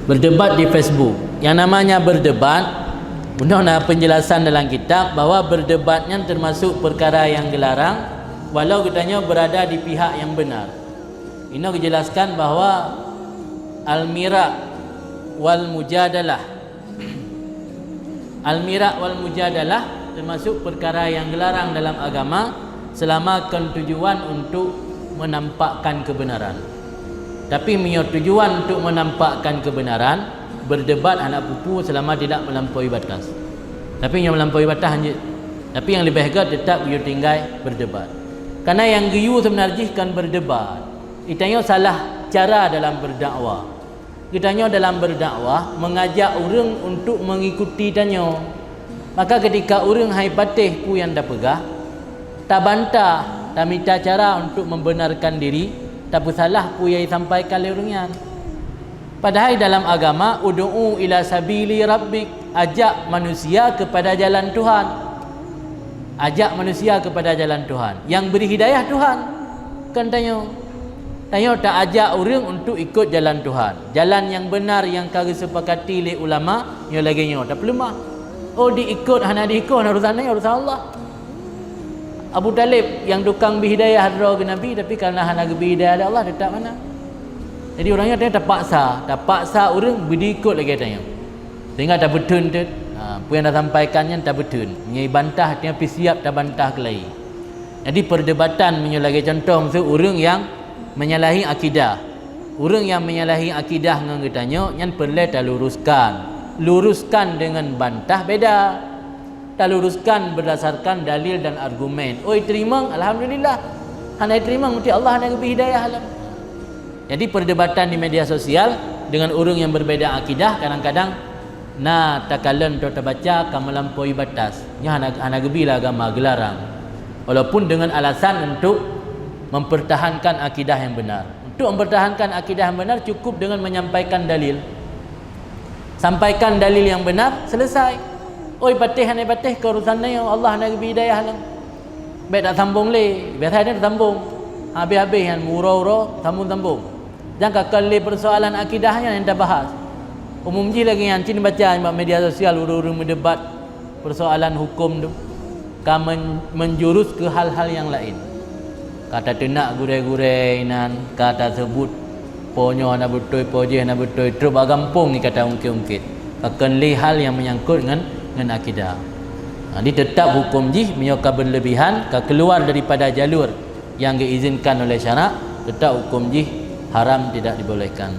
berdebat di Facebook. Yang namanya berdebat, bunda penjelasan dalam kitab bahawa berdebatnya termasuk perkara yang dilarang walau katanya berada di pihak yang benar. Ini dijelaskan bahawa al-mira' wal mujadalah, al-mira' wal mujadalah termasuk perkara yang dilarang dalam agama selama tujuan untuk menampakkan kebenaran. Tapi tujuan untuk menampakkan kebenaran, berdebat anak pupu selama tidak melampaui batas. Tapi yang melampaui batas hanya, tapi yang lebih baik tetap you tinggal berdebat. Karena yang giyu sebenarnya kan berdebat. Itanya salah cara dalam berdakwah. Kitanya dalam berdakwah mengajak orang untuk mengikuti tanya. Maka ketika orang hai patih pu yang dah pegah, tak bantah, tak minta cara untuk membenarkan diri, tak salah pu yang disampaikan oleh orangnya. Padahal dalam agama, ud'u ila sabili rabbik, ajak manusia kepada jalan Tuhan. Ajak manusia kepada jalan Tuhan. Yang beri hidayah Tuhan. Kan tanya tak ajak orang untuk ikut jalan Tuhan. Jalan yang benar yang kau sepakati oleh ulama, yang laginya tak perlu mah. Oh diikut, hana diikut, hana urusan Allah. Abu Talib yang tukang beri hidayah hadra ke Nabi, tapi kerana hana beri hidayah Allah, tetap mana? Jadi orangnya tanya terpaksa orang berikut lagi tanya. Sehingga tak betul tu. Apa yang dah sampaikannya tak betul. Menyai bantah dia pergi siap tak bantah ke lain. Jadi perdebatan menyalahi contoh maksud orang yang menyalahi akidah. Orang yang menyalahi akidah dengan katanya yang perlu tak luruskan. Luruskan dengan bantah beda. Tak luruskan berdasarkan dalil dan argumen. Oh terima, alhamdulillah. Hana terima mesti Allah hana beri hidayah alam. Jadi perdebatan di media sosial dengan orang yang berbeza akidah kadang-kadang takalan atau terbaca akan melampaui batas. Nya hana gebilah agama gelarang. Walaupun dengan alasan untuk mempertahankan akidah yang benar. Untuk mempertahankan akidah yang benar cukup dengan menyampaikan dalil. Sampaikan dalil yang benar, selesai. Oi patih hana patih ke urusannya yang Allah hana beri hidayah lah. Baik tak sambung le. Biasanya tak sambung. Habis-habis yang murau-urau sambung-sambung. Jangan kali persoalan akidahnya yang dah bahas. Umum je lagi yang cini baca media sosial urus-urus mendebat persoalan hukum tu. Kan menjurus ke hal-hal yang lain. Kata tenak gurai-gurai nan, kata sebut ponyo na betul, poje na betul, terus bagampung ni kata ungkit-ungkit. Akan li hal yang menyangkut dengan akidah. Jadi tetap hukum ji menyokap berlebihan, keluar daripada jalur yang diizinkan oleh syarak, tetap hukum ji haram tidak dibolehkan.